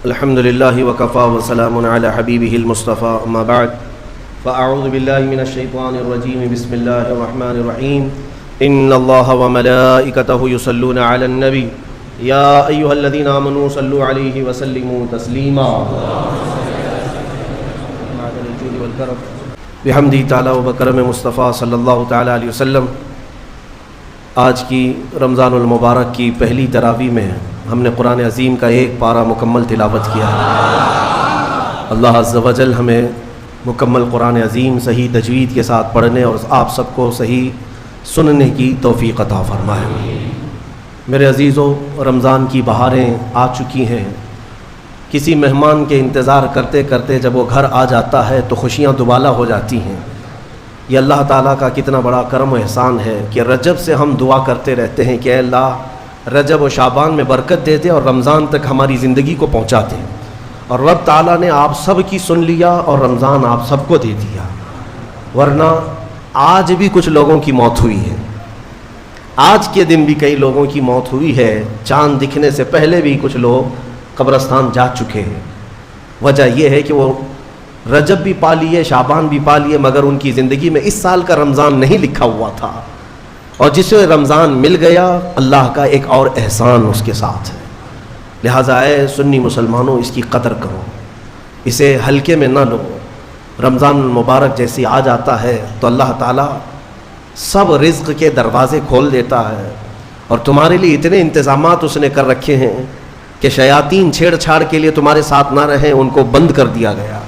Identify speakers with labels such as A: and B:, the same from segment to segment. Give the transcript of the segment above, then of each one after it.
A: الحمد لله وكفى وسلام على حبيبه المصطفى أما بعد فأعوذ بالله من الشيطان الرجيم بسم الله الرحمن الرحيم إن الله وملائكته يصلون على النبي يا أيها الذين آمنوا صلوا عليه وسلموا تسليما بحمدہ تعالی و بکرم مصطفیٰ صلی اللہ تعالی علیہ وسلم۔ آج کی رمضان المبارک کی پہلی تراویح میں ہم نے قرآن عظیم کا ایک پارہ مکمل تلاوت کیا ہے۔ اللہ عز و جل ہمیں مکمل قرآن عظیم صحیح تجوید کے ساتھ پڑھنے اور آپ سب کو صحیح سننے کی توفیق عطا فرمائے۔ میرے عزیزو، رمضان کی بہاریں آ چکی ہیں۔ کسی مہمان کے انتظار کرتے کرتے جب وہ گھر آ جاتا ہے تو خوشیاں دوبالا ہو جاتی ہیں۔ یہ اللہ تعالیٰ کا کتنا بڑا کرم و احسان ہے کہ رجب سے ہم دعا کرتے رہتے ہیں کہ اے اللہ رجب و شعبان میں برکت دے دے اور رمضان تک ہماری زندگی کو پہنچا دے، اور رب تعالیٰ نے آپ سب کی سن لیا اور رمضان آپ سب کو دے دیا۔ ورنہ آج بھی کچھ لوگوں کی موت ہوئی ہے، آج کے دن بھی کئی لوگوں کی موت ہوئی ہے، چاند دکھنے سے پہلے بھی کچھ لوگ قبرستان جا چکے ہیں۔ وجہ یہ ہے کہ وہ رجب بھی پا لیے، شعبان بھی پا لیے، مگر ان کی زندگی میں اس سال کا رمضان نہیں لکھا ہوا تھا، اور جسے رمضان مل گیا اللہ کا ایک اور احسان اس کے ساتھ ہے۔ لہٰذا اے سنی مسلمانوں، اس کی قدر کرو، اسے ہلکے میں نہ لو۔ رمضان المبارک جیسے آ جاتا ہے تو اللہ تعالیٰ سب رزق کے دروازے کھول دیتا ہے، اور تمہارے لیے اتنے انتظامات اس نے کر رکھے ہیں کہ شیاطین چھیڑ چھاڑ کے لیے تمہارے ساتھ نہ رہیں، ان کو بند کر دیا گیا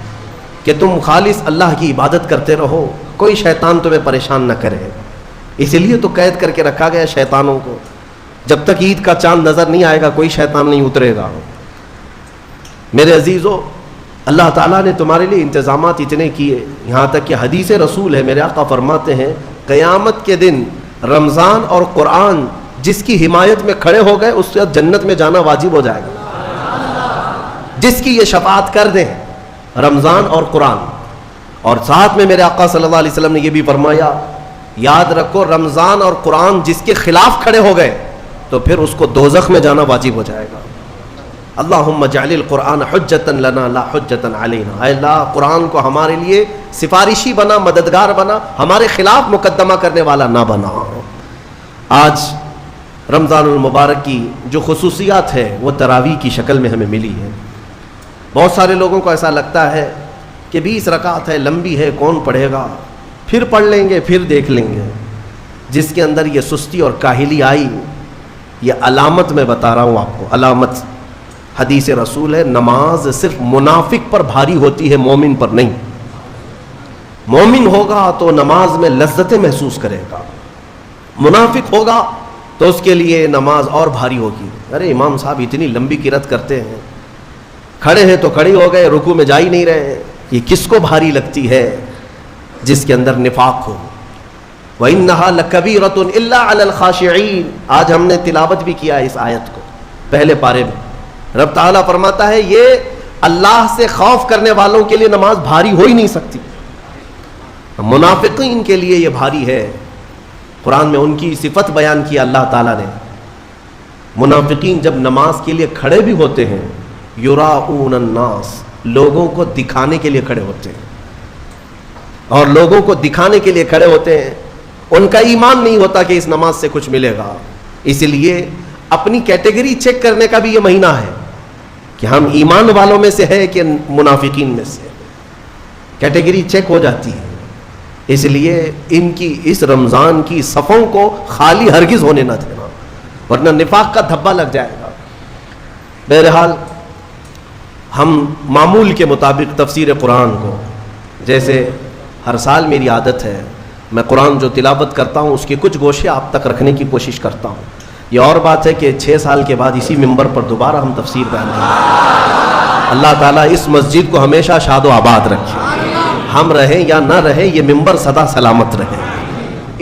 A: کہ تم خالص اللہ کی عبادت کرتے رہو، کوئی شیطان تمہیں پریشان نہ کرے۔ اسی لیے تو قید کر کے رکھا گیا شیطانوں کو، جب تک عید کا چاند نظر نہیں آئے گا کوئی شیطان نہیں اترے گا۔ میرے عزیزو، اللہ تعالیٰ نے تمہارے لیے انتظامات اتنے کیے، یہاں تک کہ حدیث رسول ہے، میرے آقا فرماتے ہیں قیامت کے دن رمضان اور قرآن جس کی حمایت میں کھڑے ہو گئے اس سے جنت میں جانا واجب ہو جائے گا۔ جس کی یہ شفاعت کر دیں رمضان اور قرآن، اور ساتھ میں میرے آقا صلی اللہ علیہ وسلم نے یہ بھی فرمایا یاد رکھو رمضان اور قرآن جس کے خلاف کھڑے ہو گئے تو پھر اس کو دوزخ میں جانا واجب ہو جائے گا۔ اللہم اجعل القرآن حجتا لنا لا حجتا علینا، اے اللہ قرآن کو ہمارے لیے سفارشی بنا، مددگار بنا، ہمارے خلاف مقدمہ کرنے والا نہ بنا۔ آج رمضان المبارک کی جو خصوصیات ہے وہ تراویح کی شکل میں ہمیں ملی ہے۔ بہت سارے لوگوں کو ایسا لگتا ہے کہ 20 رکعت ہے، لمبی ہے، کون پڑھے گا، پھر پڑھ لیں گے، پھر دیکھ لیں گے۔ جس کے اندر یہ سستی اور کاہلی آئی، یہ علامت میں بتا رہا ہوں آپ کو، علامت حدیث رسول ہے، نماز صرف منافق پر بھاری ہوتی ہے، مومن پر نہیں۔ مومن ہوگا تو نماز میں لذتیں محسوس کرے گا، منافق ہوگا تو اس کے لیے نماز اور بھاری ہوگی۔ ارے امام صاحب اتنی لمبی قرات کرتے ہیں، کھڑے ہیں تو کھڑے ہو گئے، رکوع میں جا ہی نہیں رہے، یہ کس کو بھاری لگتی ہے؟ جس کے اندر نفاق ہو۔ وَإِنَّهَا لَكَبِيرَةٌ إِلَّا عَلَى الْخَاشِعِينَ، آج ہم نے تلاوت بھی کیا اس آیت کو پہلے پارے میں۔ رب تعالیٰ فرماتا ہے یہ اللہ سے خوف کرنے والوں کے لیے نماز بھاری ہو ہی نہیں سکتی، منافقین کے لیے یہ بھاری ہے۔ قرآن میں ان کی صفت بیان کیا اللہ تعالیٰ نے، منافقین جب نماز کے لیے کھڑے بھی ہوتے ہیں یراؤون الناس، لوگوں کو دکھانے کے لیے کھڑے ہوتے ہیں، اور لوگوں کو دکھانے کے لیے کھڑے ہوتے ہیں، ان کا ایمان نہیں ہوتا کہ اس نماز سے کچھ ملے گا۔ اس لیے اپنی کیٹیگری چیک کرنے کا بھی یہ مہینہ ہے کہ ہم ایمان والوں میں سے ہے کہ منافقین میں سے، کیٹیگری چیک ہو جاتی ہے۔ اس لیے ان کی اس رمضان کی صفوں کو خالی ہرگز ہونے نہ دینا، ورنہ نفاق کا دھبا لگ جائے گا۔ بہرحال ہم معمول کے مطابق تفسیر قرآن کو، جیسے ہر سال میری عادت ہے میں قرآن جو تلاوت کرتا ہوں اس کے کچھ گوشے آپ تک رکھنے کی کوشش کرتا ہوں۔ یہ اور بات ہے کہ 6 سال کے بعد اسی ممبر پر دوبارہ ہم تفسیر بیان کریں۔ اللہ تعالیٰ اس مسجد کو ہمیشہ شاد و آباد رکھے، ہم رہیں یا نہ رہیں یہ ممبر سدا سلامت رہے۔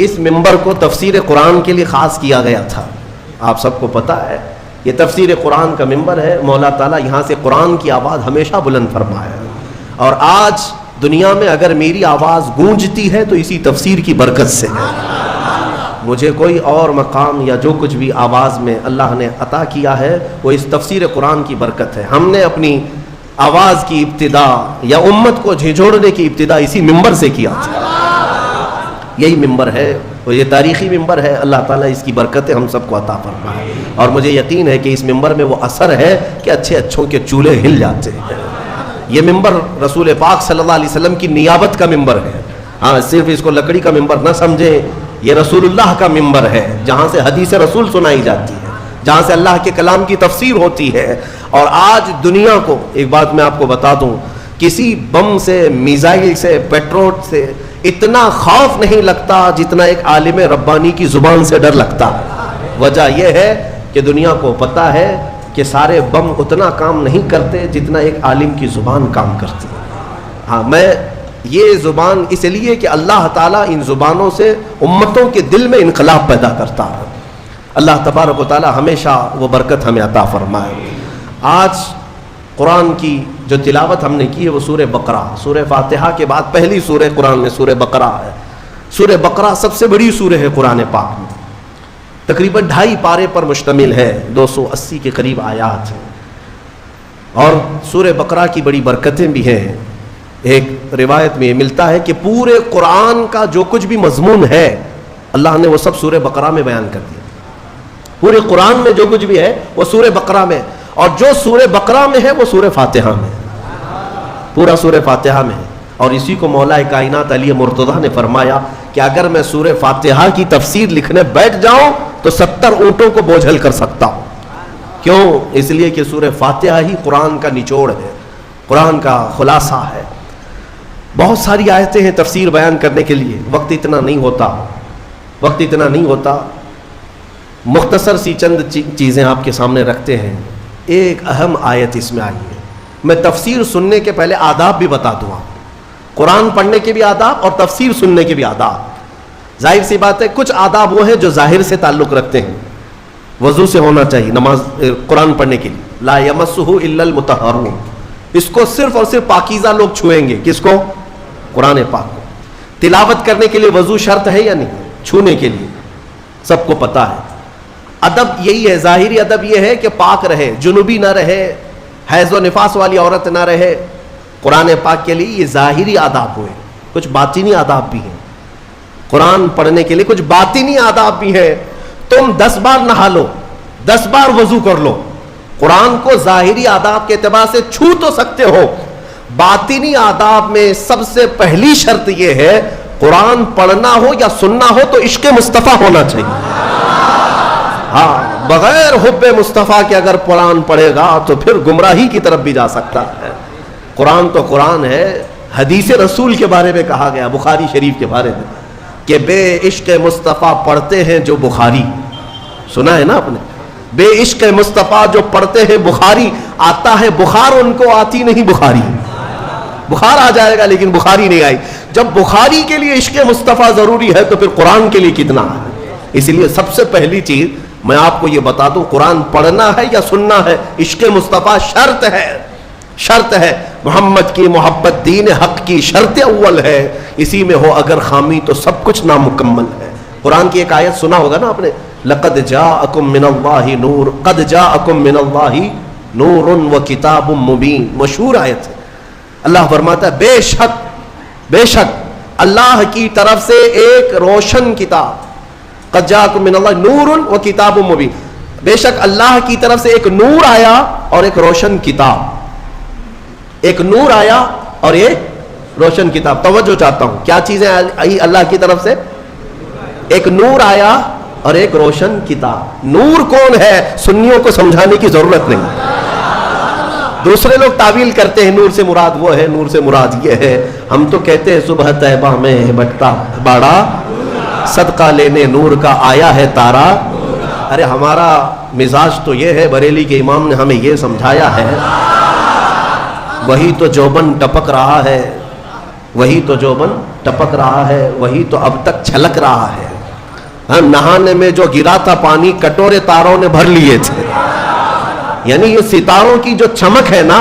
A: اس ممبر کو تفسیر قرآن کے لیے خاص کیا گیا تھا، آپ سب کو پتہ ہے یہ تفسیر قرآن کا ممبر ہے۔ مولا تعالیٰ یہاں سے قرآن کی آواز ہمیشہ بلند فرمائے، اور آج دنیا میں اگر میری آواز گونجتی ہے تو اسی تفسیر کی برکت سے ہے۔ مجھے کوئی اور مقام یا جو کچھ بھی آواز میں اللہ نے عطا کیا ہے وہ اس تفسیر قرآن کی برکت ہے. ہم نے اپنی آواز کی ابتدا یا امت کو جھنجھوڑنے کی ابتدا اسی ممبر سے کیا تھا. یہی ممبر ہے اور یہ تاریخی ممبر ہے. اللہ تعالیٰ اس کی برکتیں ہم سب کو عطا فرمائے. اور مجھے یقین ہے کہ اس ممبر میں وہ اثر ہے کہ اچھے اچھوں کے چولہے ہل جاتے ہیں. یہ ممبر رسول پاک صلی اللہ علیہ وسلم کی نیابت کا ممبر ہے. ہاں صرف اس کو لکڑی کا ممبر نہ سمجھیں, یہ رسول اللہ کا ممبر ہے جہاں سے حدیث رسول سنائی جاتی ہے, جہاں سے اللہ کے کلام کی تفسیر ہوتی ہے. اور آج دنیا کو ایک بات میں آپ کو بتا دوں, کسی بم سے, میزائل سے, پیٹرول سے اتنا خوف نہیں لگتا جتنا ایک عالم ربانی کی زبان سے ڈر لگتا ہے. وجہ یہ ہے کہ دنیا کو پتہ ہے کہ سارے بم اتنا کام نہیں کرتے جتنا ایک عالم کی زبان کام کرتی ہے. ہاں میں یہ زبان اس لیے کہ اللہ تعالیٰ ان زبانوں سے امتوں کے دل میں انقلاب پیدا کرتا ہے. اللہ تبارک و تعالیٰ ہمیشہ وہ برکت ہمیں عطا فرمائے. آج قرآن کی جو تلاوت ہم نے کی ہے وہ سورہ بقرہ, سورہ فاتحہ کے بعد پہلی سورہ قرآن میں سورہ بقرہ ہے. سورہ بقرہ سب سے بڑی سورہ ہے قرآن پاک میں, تقریباً 2.5 پارے پر مشتمل ہے, 280 کے قریب آیات ہیں. اور سورہ بقرہ کی بڑی برکتیں بھی ہیں. ایک روایت میں یہ ملتا ہے کہ پورے قرآن کا جو کچھ بھی مضمون ہے اللہ نے وہ سب سورہ بقرہ میں بیان کر دیا. پورے قرآن میں جو کچھ بھی ہے وہ سورہ بقرہ میں, اور جو سورہ بقرہ میں ہے وہ سورہ فاتحہ میں, پورا سورہ فاتحہ میں ہے. اور اسی کو مولا کائنات علی مرتضیٰ نے فرمایا کہ اگر میں سورہ فاتحہ کی تفسیر لکھنے بیٹھ جاؤں تو 70 اونٹوں کو بوجھل کر سکتا ہوں. کیوں؟ اس لیے کہ سورہ فاتحہ ہی قرآن کا نچوڑ ہے, قرآن کا خلاصہ ہے. بہت ساری آیتیں ہیں تفسیر بیان کرنے کے لیے, وقت اتنا نہیں ہوتا. مختصر سی چند چیزیں آپ کے سامنے رکھتے ہیں. ایک اہم آیت اس میں آئی ہے. میں تفسیر سننے کے پہلے آداب بھی بتا دوں آپ, قرآن پڑھنے کے بھی آداب اور تفسیر سننے کے بھی آداب. ظاہر سی بات ہے کچھ آداب وہ ہیں جو ظاہر سے تعلق رکھتے ہیں. وضو سے ہونا چاہیے نماز قرآن پڑھنے کے لیے, لا یمسہ الا المطہرون, اس کو صرف اور صرف پاکیزہ لوگ چھوئیں گے. کس کو؟ قرآن پاک کو. تلاوت کرنے کے لیے وضو شرط ہے یا نہیں؟ چھونے کے لیے سب کو پتہ ہے. ادب یہی ہے, ظاہری ادب یہ ہے کہ پاک رہے, جنوبی نہ رہے, حیض و نفاس والی عورت نہ رہے. قرآن پاک کے لیے یہ ظاہری آداب ہوئے. کچھ باطنی آداب بھی ہیں قرآن پڑھنے کے لیے, کچھ باطنی آداب بھی ہیں. تم 10 بار نہا لو, 10 بار وضو کر لو, قرآن کو ظاہری آداب کے اعتبار سے چھو تو سکتے ہو. باطنی آداب میں سب سے پہلی شرط یہ ہے قرآن پڑھنا ہو یا سننا ہو تو عشق مصطفیٰ ہونا چاہیے. ہاں بغیر حب مصطفیٰ کے اگر قرآن پڑھے گا تو پھر گمراہی کی طرف بھی جا سکتا ہے. قرآن تو قرآن ہے. حدیث رسول کے بارے میں کہا گیا بخاری شریف کے بارے میں کہ بے عشق مصطفیٰ پڑھتے ہیں جو بخاری, سنا ہے نا آپ نے, بے عشق مصطفیٰ جو پڑھتے ہیں بخاری, آتا ہے بخار ان کو آتی نہیں بخاری. بخار آ جائے گا لیکن بخاری نہیں آئی. جب بخاری کے لیے عشق مصطفیٰ ضروری ہے تو پھر قرآن کے لیے کتنا ہے. اس لیے سب سے پہلی چیز میں آپ کو یہ بتا دوں, قرآن پڑھنا ہے یا سننا ہے, عشق مصطفیٰ شرط ہے, شرط ہے. محمد کی محبت دین حق کی شرط اول ہے, اسی میں ہو اگر خامی تو سب کچھ نامکمل ہے. قرآن کی ایک آیت سنا ہوگا نا آپ نے, لقد جاءکم من اللہ نور, قد جاءکم من اللہ نور و کتاب مبین, مشہور آیت ہے. اللہ فرماتا ہے بے شک اللہ کی طرف سے ایک روشن کتاب, قد جاءکم من اللہ نور و کتاب مبین, بے شک اللہ کی طرف سے ایک نور آیا اور ایک روشن کتاب. ایک نور آیا اور ایک روشن کتاب. توجہ چاہتا ہوں, کیا چیزیں آئی اللہ کی طرف سے؟ ایک نور آیا اور ایک روشن کتاب. نور کون ہے سنیوں کو سمجھانے کی ضرورت نہیں. دوسرے لوگ تعویل کرتے ہیں نور سے مراد وہ ہے, نور سے مراد یہ ہے. ہم تو کہتے ہیں صبح طیبہ میں بٹتا باڑا, صدقہ لینے نور کا آیا ہے تارا. ارے ہمارا مزاج تو یہ ہے, بریلی کے امام نے ہمیں یہ سمجھایا ہے, وہی تو جوبن ٹپک رہا ہے, وہی تو جوبن ٹپک رہا ہے, وہی تو اب تک چھلک رہا ہے. ہاں نہانے میں جو گرا تھا پانی کٹورے تاروں نے بھر لیے تھے. یعنی یہ ستاروں کی جو چمک ہے نا,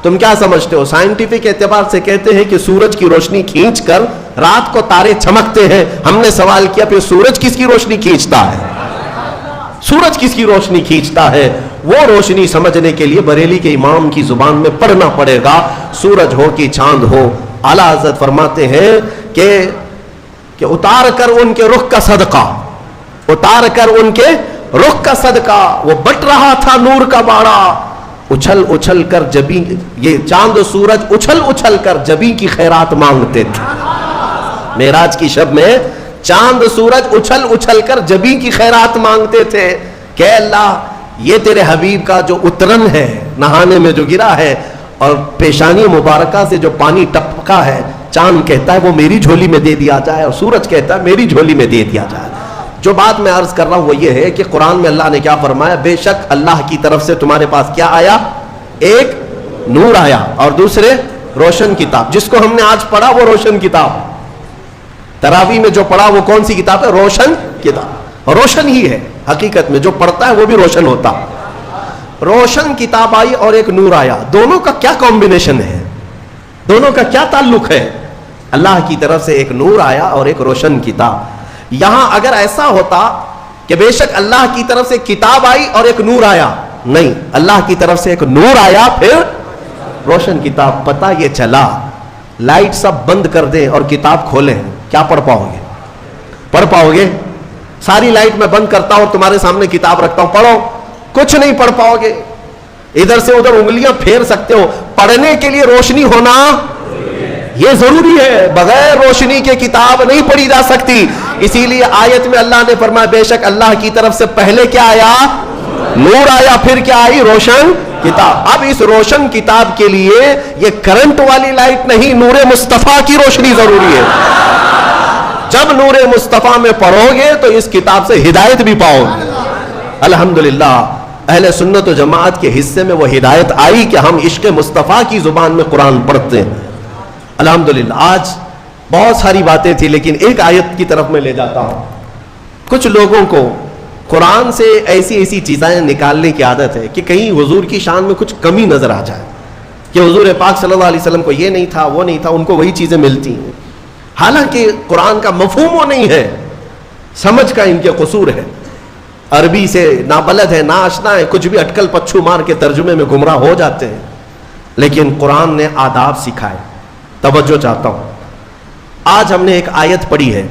A: تم کیا سمجھتے ہو؟ سائنٹیفک اعتبار سے کہتے ہیں کہ سورج کی روشنی کھینچ کر رات کو تارے چمکتے ہیں. ہم نے سوال کیا پھر سورج کس کی روشنی کھینچتا ہے؟ سورج کس کی روشنی کھینچتا ہے؟ وہ روشنی سمجھنے کے لیے بریلی کے امام کی زبان میں پڑھنا پڑے گا. سورج ہو کہ چاند ہو. اعلیٰ حضرت فرماتے ہیں کہ اتار کر ان کے رخ کا صدقہ، اتار کر ان کے رخ کا صدقہ، وہ بٹ رہا تھا نور کا باڑا، اچھل اچھل کر جبی، یہ چاند و سورج اچھل اچھل کر جبی کی خیرات مانگتے تھے. معراج کی شب میں چاند سورج اچھل اچھل کر جبی کی خیرات مانگتے تھے کہ اللہ یہ تیرے حبیب کا جو اترن ہے نہانے میں جو گرا ہے اور پیشانی مبارکہ سے جو پانی ٹپکا ہے، چاند کہتا ہے وہ میری جھولی میں دے دیا جائے اور سورج کہتا ہے میری جھولی میں دے دیا جائے. جو بات میں عرض کر رہا ہوں وہ یہ ہے کہ قرآن میں اللہ نے کیا فرمایا؟ بے شک اللہ کی طرف سے تمہارے پاس کیا آیا؟ ایک نور آیا اور دوسرے روشن کتاب. جس کو ہم نے آج پڑھا وہ روشن کتاب. تراویح میں جو پڑھا وہ کون سی کتاب ہے؟ روشن کتاب. روشن ہی ہے حقیقت میں، جو پڑھتا ہے وہ بھی روشن ہوتا. روشن کتاب آئی اور ایک نور آیا. دونوں کا کیا کمبینیشن ہے؟ دونوں کا کیا تعلق ہے؟ اللہ کی طرف سے ایک نور آیا اور ایک روشن کتاب. یہاں اگر ایسا ہوتا کہ بے شک اللہ کی طرف سے کتاب آئی اور ایک نور آیا، نہیں، اللہ کی طرف سے ایک نور آیا پھر روشن کتاب. پتہ یہ چلا لائٹ سب بند کر دیں اور کتاب کھولیں، کیا پڑھ پاؤ گے؟ پڑھ پاؤ گے؟ ساری لائٹ میں بند کرتا ہوں اور تمہارے سامنے کتاب رکھتا ہوں، پڑھو، کچھ نہیں پڑھ پاؤ گے. ادھر سے ادھر انگلیاں پھیر سکتے ہو. پڑھنے کے لیے روشنی ہونا یہ ضروری ہے. بغیر روشنی کے کتاب نہیں پڑھی جا سکتی. اسی لیے آیت میں اللہ نے فرمایا بے شک اللہ کی طرف سے پہلے کیا آیا؟ نور آیا، پھر کیا آئی؟ روشن کتاب. اب اس روشن کتاب کے لیے یہ کرنٹ والی لائٹ نہیں، نور مصطفیٰ کی روشنی ضروری ہے. جب نور مصطفیٰ میں پڑھو گے تو اس کتاب سے ہدایت بھی پاؤ گے. الحمدللہ اہل سنت و جماعت کے حصے میں وہ ہدایت آئی کہ ہم عشق مصطفیٰ کی زبان میں قرآن پڑھتے ہیں. الحمدللہ. آج بہت ساری باتیں تھی لیکن ایک آیت کی طرف میں لے جاتا ہوں. کچھ لوگوں کو قرآن سے ایسی ایسی چیزیں نکالنے کی عادت ہے کہ کہیں حضور کی شان میں کچھ کمی نظر آ جائے کہ حضور پاک صلی اللہ علیہ وسلم کو یہ نہیں تھا، وہ نہیں تھا، ان کو وہی چیزیں ملتی ہیں. حالانکہ قرآن کا مفہوم وہ نہیں ہے، سمجھ کا ان کے قصور ہے. عربی سے نابلد ہے، ناآشنا ہے، کچھ بھی اٹکل پچھو مار کے ترجمے میں گمراہ ہو جاتے ہیں. لیکن قرآن نے آداب سکھائے. توجہ چاہتا ہوں. آج ہم نے ایک آیت پڑھی ہے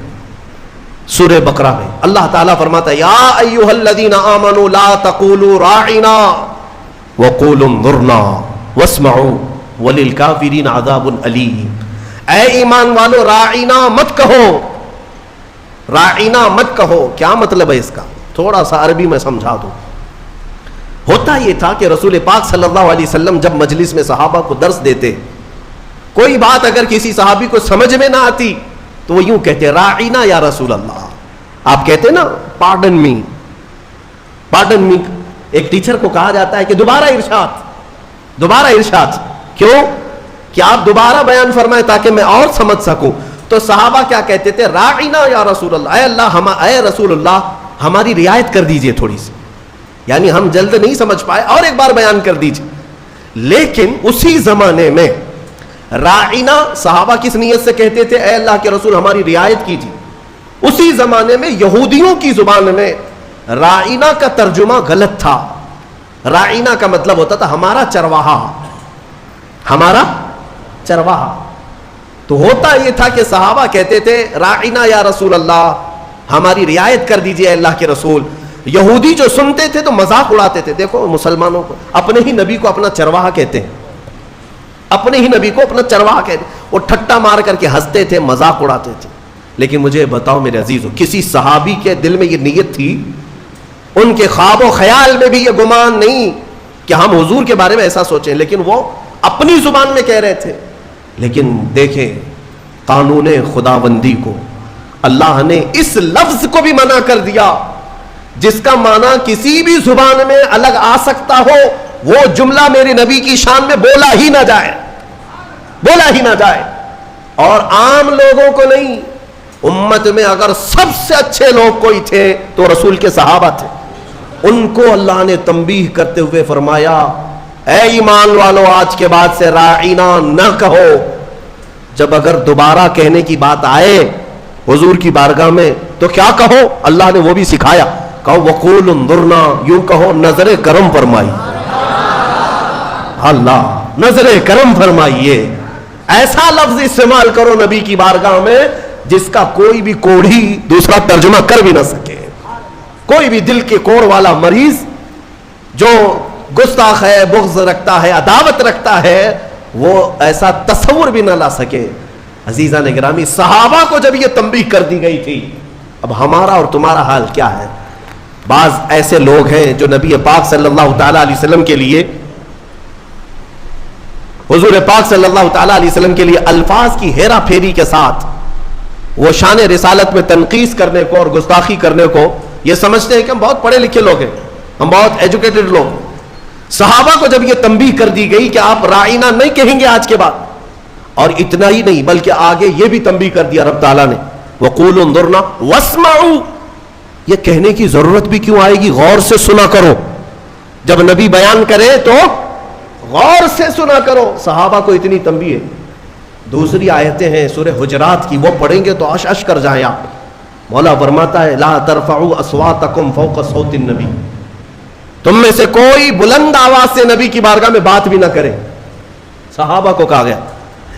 A: سورہ بقرہ میں. اللہ تعالیٰ فرماتا ہے یا ایھا الذین آمنوا لا تقولوا راعنا وقولوا انظرنا واسمعوا وللکافرین عذاب علیم. اے ایمان والو راعنا مت کہو، راعنا مت کہو. کیا مطلب ہے اس کا؟ تھوڑا سا عربی میں سمجھا دوں. ہوتا یہ تھا کہ رسول پاک صلی اللہ علیہ وسلم جب مجلس میں صحابہ کو درس دیتے، کوئی بات اگر کسی صحابی کو سمجھ میں نہ آتی تو وہ یوں کہتے راعینا یا رسول اللہ. آپ کہتے نا پارڈن می، پارڈن می. ایک ٹیچر کو کہا جاتا ہے کہ دوبارہ ارشاد، دوبارہ ارشاد. کیوں؟ کہ آپ دوبارہ بیان فرمائیں تاکہ میں اور سمجھ سکوں. تو صحابہ کیا کہتے تھے؟ راعینا یا رسول اللہ. اے اللہ، اے رسول اللہ ہماری رعایت کر دیجئے تھوڑی سی، یعنی ہم جلد نہیں سمجھ پائے، اور ایک بار بیان کر دیجئے. لیکن اسی زمانے میں راعینا صحابہ کس نیت سے کہتے تھے؟ اے اللہ کے رسول ہماری رعایت کیجیے. اسی زمانے میں یہودیوں کی زبان میں راعینا کا ترجمہ غلط تھا. راعینا کا مطلب ہوتا تھا ہمارا چرواہا، ہمارا چرواہا. تو ہوتا یہ تھا کہ صحابہ کہتے تھے راعینا یا رسول اللہ ہماری رعایت کر دیجیے اے اللہ کے رسول. یہودی جو سنتے تھے تو مذاق اڑاتے تھے. دیکھو مسلمانوں کو اپنے ہی نبی کو اپنا چرواہا کہتے ہیں، اپنے ہی نبی کو اپنا چرواہا کہتے ہیں. وہ ٹھٹا مار کر کے ہنستے تھے، مذاق اڑاتے تھے. لیکن مجھے بتاؤ میرے عزیزو، کسی صحابی کے دل میں یہ نیت تھی؟ ان کے خواب و خیال میں بھی یہ گمان نہیں کہ ہم حضور کے بارے میں ایسا سوچیں. لیکن وہ اپنی زبان میں کہہ رہے تھے. لیکن دیکھیں قانون خداوندی کو، اللہ نے اس لفظ کو بھی منع کر دیا جس کا معنی کسی بھی زبان میں الگ آ سکتا ہو. وہ جملہ میرے نبی کی شان میں بولا ہی نہ جائے، بولا ہی نہ جائے. اور عام لوگوں کو نہیں، امت میں اگر سب سے اچھے لوگ کوئی تھے تو رسول کے صحابہ تھے. ان کو اللہ نے تنبیہ کرتے ہوئے فرمایا اے ایمان والو آج کے بعد سے راعینا نہ کہو. جب اگر دوبارہ کہنے کی بات آئے حضور کی بارگاہ میں تو کیا کہو؟ اللہ نے وہ بھی سکھایا. کہو وقول انظرنا، یوں کہو نظر کرم فرمائی. اللہ نظر کرم فرمائیے. ایسا لفظ استعمال کرو نبی کی بارگاہ میں جس کا کوئی بھی کوڑھی دوسرا ترجمہ کر بھی نہ سکے. کوئی بھی دل کے کوڑ والا مریض جو گستاخ ہے، بغض رکھتا ہے، عداوت رکھتا ہے، وہ ایسا تصور بھی نہ لا سکے. عزیزان گرامی، صحابہ کو جب یہ تنبیہ کر دی گئی تھی، اب ہمارا اور تمہارا حال کیا ہے؟ بعض ایسے لوگ ہیں جو نبی پاک صلی اللہ تعالی علیہ وسلم کے لیے، حضور پاک صلی اللہ تعالی علیہ وسلم کے لیے الفاظ کی ہیرا پھیری کے ساتھ وہ شان رسالت میں تنقیص کرنے کو اور گستاخی کرنے کو یہ سمجھتے ہیں کہ ہم بہت پڑھے لکھے لوگ ہیں، ہم بہت ایجوکیٹڈ لوگ ہیں. صحابہ کو جب یہ تنبیہ کر دی گئی کہ آپ رائنا نہیں کہیں گے آج کے بعد، اور اتنا ہی نہیں بلکہ آگے یہ بھی تنبیہ کر دیا رب تعالیٰ نے وَقُولُوا انظُرْنَا وَاسْمَعُوا. یہ کہنے کی ضرورت بھی کیوں آئے گی؟ غور سے سنا کرو. جب نبی بیان کرے تو غور سے سنا کرو. صحابہ کو اتنی تنبیہ ہے. دوسری آیتیں ہیں سورہ حجرات کی، وہ پڑھیں گے تو اش اش کر جائیں آپ. مولا فرماتا ہے لا ترفعوا اصواتکم فوق صوت النبی، تم میں سے کوئی بلند آواز سے نبی کی بارگاہ میں بات بھی نہ کرے. صحابہ کو کہا گیا.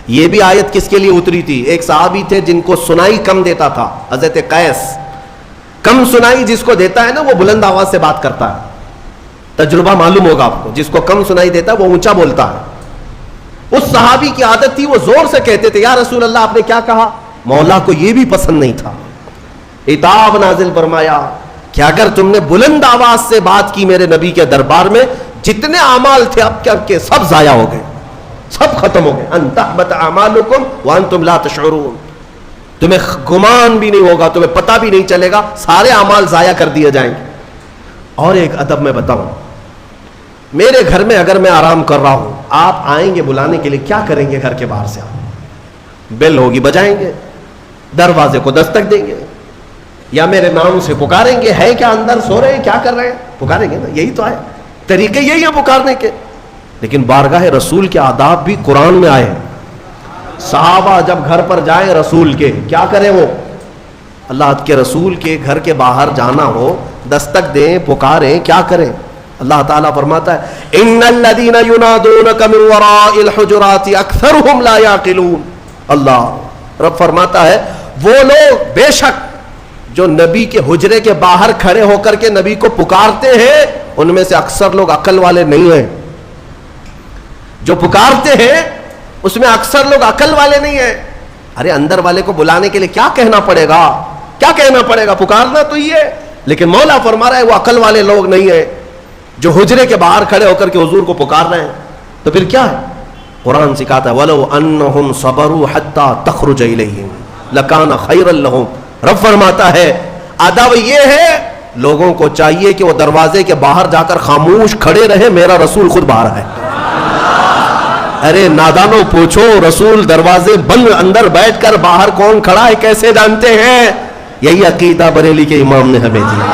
A: یہ بھی آیت کس کے لیے اتری تھی؟ ایک صحابی تھے جن کو سنائی کم دیتا تھا، حضرت قیس. کم سنائی جس کو دیتا ہے نا وہ بلند آواز سے بات کرتا ہے. تجربہ معلوم ہوگا آپ کو، جس کو کم سنائی دیتا ہے وہ اونچا بولتا ہے. اس صحابی کی عادت تھی، وہ زور سے کہتے تھے یا رسول اللہ آپ نے کیا کہا؟ مولا کو یہ بھی پسند نہیں تھا. عتاب نازل فرمایا کہ اگر تم نے بلند آواز سے بات کی میرے نبی کے دربار میں، جتنے اعمال تھے اب کے سب ضائع ہو گئے، سب ختم ہو گئے. ان تحبط اعمالکم وانتم لا تشعرون. تمہیں گمان بھی نہیں ہوگا، تمہیں پتہ بھی نہیں چلے گا، سارے اعمال ضائع کر دیے جائیں گے. اور ایک ادب میں بتاؤں، میرے گھر میں اگر میں آرام کر رہا ہوں، آپ آئیں گے بلانے کے لیے، کیا کریں گے؟ گھر کے باہر سے آپ بیل ہوگی بجائیں گے، دروازے کو دستک دیں گے، یا میرے نام سے پکاریں گے، ہے کیا اندر سو رہے ہیں، کیا کر رہے ہیں؟ پکاریں گے نا. یہی تو ہے، طریقے یہی ہیں پکارنے کے. لیکن بارگاہ رسول کے آداب بھی قرآن میں آئے. صحابہ جب گھر پر جائیں رسول کے، کیا کریں؟ وہ اللہ کے رسول کے گھر کے باہر جانا ہو، دستک دیں، پکاریں، کیا کریں؟ اللہ تعالیٰ فرماتا ہے ان الذین ینادونک من وراء الحجرات اکثرهم لا یعقلون. اللہ رب فرماتا ہے وہ لوگ بے شک جو نبی کے حجرے کے باہر کھڑے ہو کر کے نبی کو پکارتے ہیں، ان میں سے اکثر لوگ عقل والے نہیں ہیں. جو پکارتے ہیں اس میں اکثر لوگ عقل والے نہیں ہیں. ارے اندر والے کو بلانے کے لیے کیا کہنا پڑے گا؟ کیا کہنا پڑے گا؟ پکارنا تو یہ ہے. لیکن مولا فرما رہا ہے وہ عقل والے لوگ نہیں ہیں جو حجرے کے باہر کھڑے ہو کر کے حضور کو پکار رہے ہیں. تو پھر کیا ہے؟ قرآن سکھاتا ہے وَلَوْ أَنَّهُمْ صَبَرُوا حَتَّى تَخْرُجَ إِلَيْهِمْ لَكَانَ خَيْرًا لَهُمْ. رب فرماتا ہے ادب یہ ہے لوگوں کو چاہیے کہ وہ دروازے کے باہر جا کر خاموش کھڑے رہے، میرا رسول خود باہر ہے. ارے نادانوں پوچھو، رسول دروازے بند اندر بیٹھ کر باہر کون کھڑا ہے کیسے جانتے ہیں؟ یہی عقیدہ بریلی کے امام نے ہمیں دیا.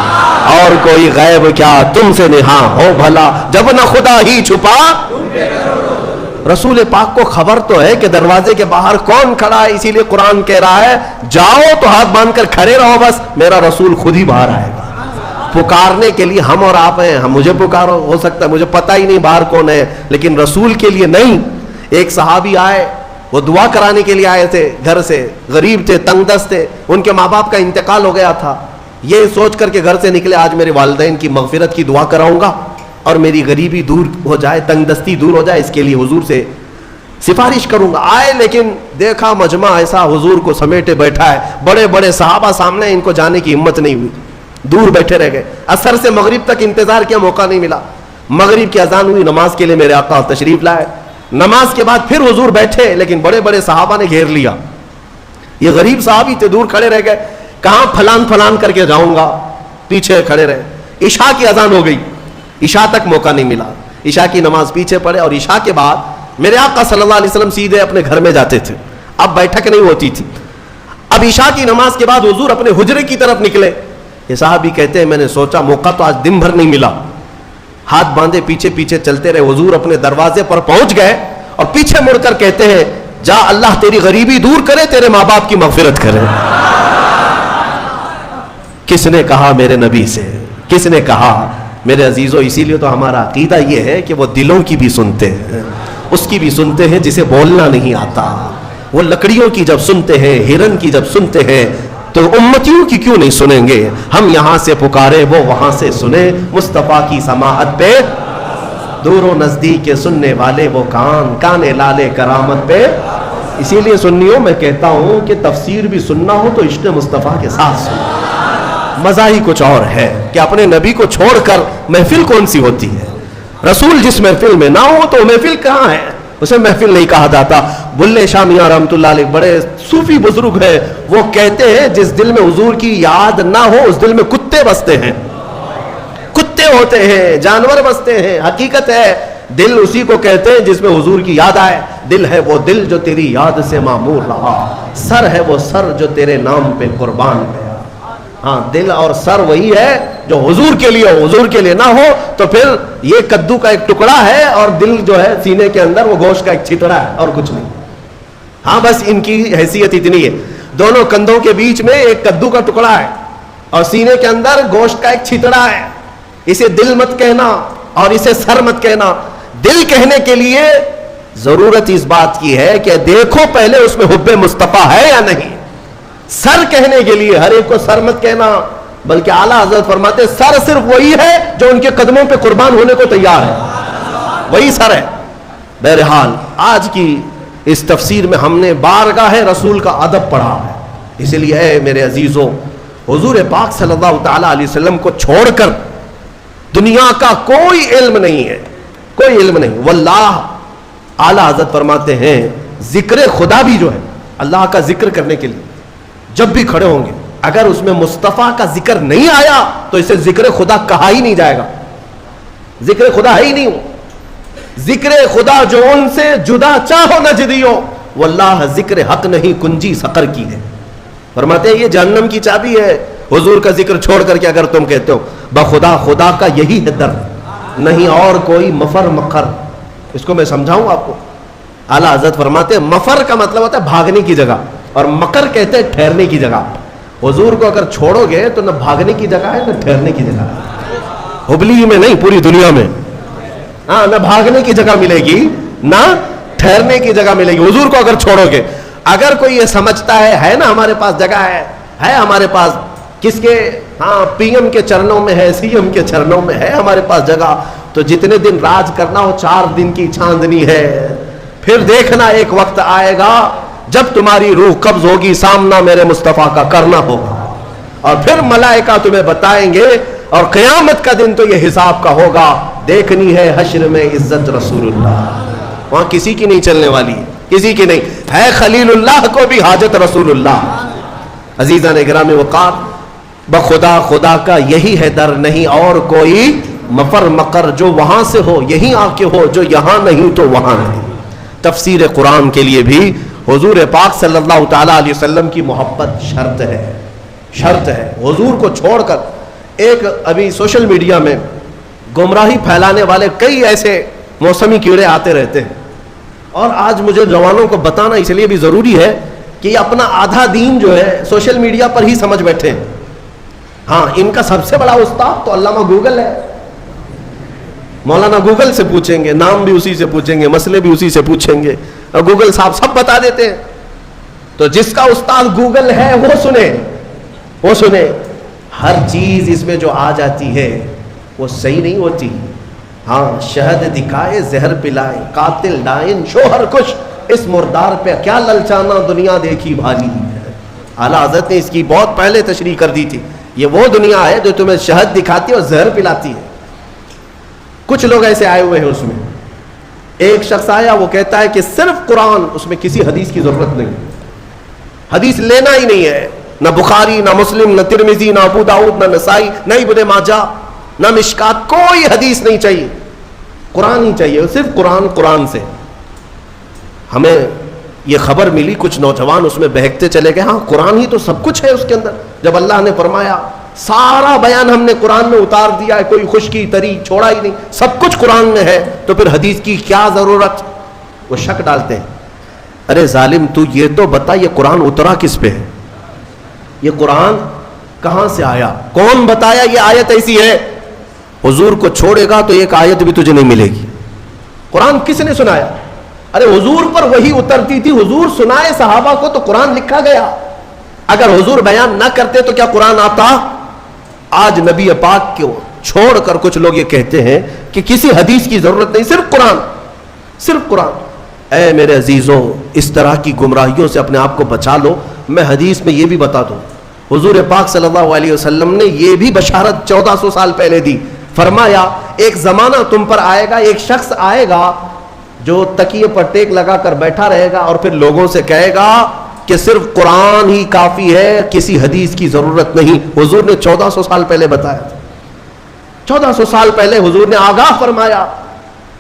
A: اور کوئی غیب کیا تم سے نہاں ہو بھلا، جب نہ خدا ہی چھپا. رسول پاک کو خبر تو ہے کہ دروازے کے باہر کون کھڑا ہے، اسی لیے قرآن کہہ رہا ہے جاؤ تو ہاتھ باندھ کر کھڑے رہو، بس میرا رسول خود ہی باہر آئے گا. پکارنے کے لیے ہم اور آپ ہیں، ہم مجھے پکارو، ہو سکتا ہے مجھے پتہ ہی نہیں باہر کون ہے، لیکن رسول کے لیے نہیں. ایک صحابی آئے، وہ دعا کرانے کے لیے آئے تھے، گھر سے غریب تھے، تنگ دست تھے، ان کے ماں باپ کا انتقال ہو گیا تھا. یہ سوچ کر کے گھر سے نکلے آج میرے والدین کی مغفرت کی دعا کراؤں گا اور میری غریبی دور ہو جائے، تنگ دستی دور ہو جائے، اس کے لیے حضور سے سفارش کروں گا. آئے لیکن دیکھا مجمع ایسا حضور کو سمیٹے بیٹھا ہے، بڑے بڑے صحابہ سامنے، ان کو جانے کی ہمت نہیں ہوئی، دور بیٹھے رہ گئے. عصر سے مغرب تک انتظار کیا، موقع نہیں ملا. مغرب کی اذان ہوئی، نماز کے لیے میرے آقا تشریف لائے. نماز کے بعد پھر حضور بیٹھے، لیکن بڑے بڑے صحابہ نے گھیر لیا. یہ غریب صحابی تھے، دور کھڑے رہ گئے. کہاں پھلان پھلان کر کے جاؤں گا، پیچھے کھڑے رہے. عشاء کی اذان ہو گئی، عشاء تک موقع نہیں ملا. عشاء کی نماز پیچھے پڑے اور عشاء کے بعد میرے آقا صلی اللہ علیہ وسلم سیدھے اپنے گھر میں جاتے تھے. اب بیٹھک نہیں ہوتی تھی. اب عشاء کی نماز کے بعد حضور اپنے حجرے کی طرف نکلے. یہ صحابی کہتے ہیں میں نے سوچا موقع تو آج دن بھر نہیں ملا، ہاتھ باندھے پیچھے پیچھے چلتے رہے. حضور اپنے دروازے پر پہنچ گئے اور پیچھے مڑ کر کہتے ہیں جا اللہ تیری غریبی دور کرے, تیرے ماں باپ کی مغفرت کرے. کس نے کہا میرے نبی سے, کس نے کہا میرے عزیزو؟ اسی لیے تو ہمارا عقیدہ یہ ہے کہ وہ دلوں کی بھی سنتے ہیں, اس کی بھی سنتے ہیں جسے بولنا نہیں آتا. وہ لکڑیوں کی جب سنتے ہیں, ہرن کی جب سنتے ہیں, تو امتیوں کی کیوں نہیں سنیں گے؟ ہم یہاں سے پکارے وہ وہاں سے سنے, مصطفیٰ کی سماعت پہ دور و نزدیک کے سننے والے وہ کان, کان لالے کرامت پہ. اسی لیے سنیوں میں کہتا ہوں کہ تفسیر بھی سننا ہو تو عشق مصطفیٰ کے ساتھ سنو. مزہ ہی کچھ اور ہے کہ اپنے نبی کو چھوڑ کر محفل کون سی ہوتی ہے. رسول جس محفل میں نہ ہو تو محفل کہاں ہے؟ اسے محفل نہیں کہا جاتا. بلے شاہ میاں رحمۃ اللہ علیہ بڑے صوفی بزرگ ہیں, وہ کہتے ہیں جس دل میں حضور کی یاد نہ ہو اس دل میں کتے بستے ہیں, کتے ہوتے ہیں, جانور بستے ہیں. حقیقت ہے دل اسی کو کہتے ہیں جس میں حضور کی یاد آئے. دل ہے وہ دل جو تیری یاد سے معمور رہا, سر ہے وہ سر جو تیرے نام پہ قربان گیا. ہاں, دل اور سر وہی ہے جو حضور کے لیے ہو, حضور کے لیے نہ ہو تو پھر یہ کدو کا ایک ٹکڑا ہے اور دل جو ہے سینے کے اندر وہ گوشت کا ایک چھتڑا ہے اور کچھ نہیں. ہاں بس ان کی حیثیت اتنی ہے, دونوں کندھوں کے بیچ میں ایک کدو کا ٹکڑا ہے اور سینے کے اندر گوشت کا ایک چھتڑا ہے. اسے دل مت کہنا اور اسے سر مت کہنا. دل کہنے کے لیے ضرورت اس بات کی ہے کہ دیکھو پہلے اس میں حب مصطفیٰ ہے یا نہیں. سر کہنے کے لیے ہر ایک کو سر مت کہنا, بلکہ اعلیٰ حضرت فرماتے سر صرف وہی ہے جو ان کے قدموں پہ قربان ہونے کو تیار ہے, وہی سر ہے. بہرحال آج کی اس تفسیر میں ہم نے بارگاہ رسول کا ادب پڑھا ہے. اسی لیے اے میرے عزیزوں, حضور پاک صلی اللہ تعالی علیہ وسلم کو چھوڑ کر دنیا کا کوئی علم نہیں ہے, کوئی علم نہیں. واللہ اعلیٰ حضرت فرماتے ہیں ذکر خدا بھی جو ہے اللہ کا ذکر کرنے کے لیے جب بھی کھڑے ہوں گے, اگر اس میں مصطفیٰ کا ذکر نہیں آیا تو اسے ذکر خدا کہا ہی نہیں جائے گا. ذکر خدا ہے ہی نہیں. ذکر خدا جو ان سے جدا چاہو نہ جدیو, واللہ ذکر حق نہیں کنجی سقر کی ہے. فرماتے ہیں یہ جہنم کی چابی ہے. حضور کا ذکر چھوڑ کر کے اگر تم کہتے ہو بخدا خدا کا یہی ہے در, نہیں اور کوئی مفر مکر. اس کو میں سمجھاؤں آپ کو. اعلیٰ حضرت فرماتے ہیں مفر کا مطلب ہوتا ہے بھاگنے کی جگہ, اور مکر کہتے ہیں ٹھہرنے کی جگہ. حضور کو اگر چھوڑو گے تو نہ بھاگنے کی جگہ ہے نہ ٹھہرنے کی جگہ ہے. ہبلی میں نہیں, پوری دنیا میں. ہاں, نہ بھاگنے کی جگہ ملے گی نہ ٹھہرنے کی جگہ ملے گی حضور کو اگر چھوڑو گے. اگر کوئی یہ سمجھتا ہے نا ہمارے پاس جگہ ہے ہمارے پاس, کس کے؟ ہاں, پی ایم کے چرنوں میں ہے, سی ایم کے چرنوں میں ہے ہمارے پاس جگہ. تو جتنے دن راج کرنا ہو 4 دن کی چاندنی ہے. پھر دیکھنا ایک وقت آئے گا جب تمہاری روح قبض ہوگی, سامنا میرے مصطفیٰ کا کرنا ہوگا, اور پھر ملائکہ تمہیں بتائیں گے, اور قیامت کا دن تو یہ حساب کا ہوگا. دیکھنی ہے حشر میں عزت رسول اللہ, وہاں کسی کی نہیں چلنے والی, کسی کی نہیں ہے. خلیل اللہ کو بھی حاجت رسول اللہ. عزیزان گرامی وقار, بخدا خدا کا یہی ہے در, نہیں اور کوئی مفر مکر جو وہاں سے ہو یہیں آ کے ہو, جو یہاں نہیں تو وہاں نہیں. تفسیر قرآن کے لیے بھی حضور پاک صلی اللہ تعالی علیہ وسلم کی محبت شرط ہے, شرط ہے. حضور کو چھوڑ کر ایک ابھی سوشل میڈیا میں گمراہی پھیلانے والے کئی ایسے موسمی کیڑے آتے رہتے ہیں, اور آج مجھے جوانوں کو بتانا اس لیے بھی ضروری ہے کہ یہ اپنا آدھا دین جو ہے سوشل میڈیا پر ہی سمجھ بیٹھے ہیں. ہاں, ان کا سب سے بڑا استاد تو علامہ گوگل ہے. مولانا گوگل سے پوچھیں گے, نام بھی اسی سے پوچھیں گے, مسئلے بھی اسی سے پوچھیں گے, اور گوگل صاحب سب بتا دیتے ہیں. تو جس کا استاد گوگل ہے وہ سنے, وہ سنے. ہر چیز اس میں جو آ جاتی ہے وہ صحیح نہیں ہوتی. ہاں, شہد دکھائے زہر پلائے, قاتل ڈائن شوہر کش, اس مردار پہ کیا للچانا دنیا دیکھی بھالی. اعلیٰ حضرت نے اس کی بہت پہلے تشریح کر دی تھی. یہ وہ دنیا ہے جو تمہیں شہد دکھاتی ہے اور زہر پلاتی ہے. کچھ لوگ ایسے آئے ہوئے ہیں اس میں. ایک شخص آیا, وہ کہتا ہے کہ صرف قرآن, اس میں کسی حدیث کی ضرورت نہیں, حدیث لینا ہی نہیں ہے, نہ بخاری نہ مسلم نہ ترمذی نہ ابو داؤد نہ نسائی نہ ابن ماجہ نہ مشکات, کوئی حدیث نہیں چاہیے, قرآن ہی چاہیے, صرف قرآن. قرآن سے ہمیں یہ خبر ملی, کچھ نوجوان اس میں بہکتے چلے گئے. ہاں, قرآن ہی تو سب کچھ ہے اس کے اندر. جب اللہ نے فرمایا سارا بیان ہم نے قرآن میں اتار دیا ہے، کوئی خشکی تری چھوڑا ہی نہیں، سب کچھ قرآن میں ہے، تو پھر حدیث کی کیا ضرورت؟ وہ شک ڈالتے ہیں. ارے ظالم، تو یہ تو بتا یہ قرآن اترا کس پہ ہے؟ یہ قرآن کہاں سے آیا؟ کون بتایا یہ آیت ایسی ہے؟ حضور کو چھوڑے گا تو ایک آیت بھی تجھے نہیں ملے گی. قرآن کس نے سنایا؟ ارے حضور پر وہی اترتی تھی، حضور سنائے صحابہ کو تو قرآن لکھا گیا. اگر حضور بیان نہ کرتے تو کیا قرآن آتا؟ آج نبی پاک کو چھوڑ کر کچھ لوگ یہ کہتے ہیں کہ کسی حدیث کی ضرورت نہیں، صرف قرآن، صرف قرآن. اے میرے عزیزوں، اس طرح کی گمراہیوں سے اپنے آپ کو بچا لو. میں حدیث میں یہ بھی بتا دوں، حضور پاک صلی اللہ علیہ وسلم نے یہ بھی بشارت 1400 سال پہلے دی. فرمایا ایک زمانہ تم پر آئے گا، ایک شخص آئے گا جو تکیے پر ٹیک لگا کر بیٹھا رہے گا اور پھر لوگوں سے کہے گا کہ صرف قرآن ہی کافی ہے، کسی حدیث کی ضرورت نہیں. حضور نے 1400 سال پہلے بتایا تھا. 1400 سال پہلے حضور نے آگاہ فرمایا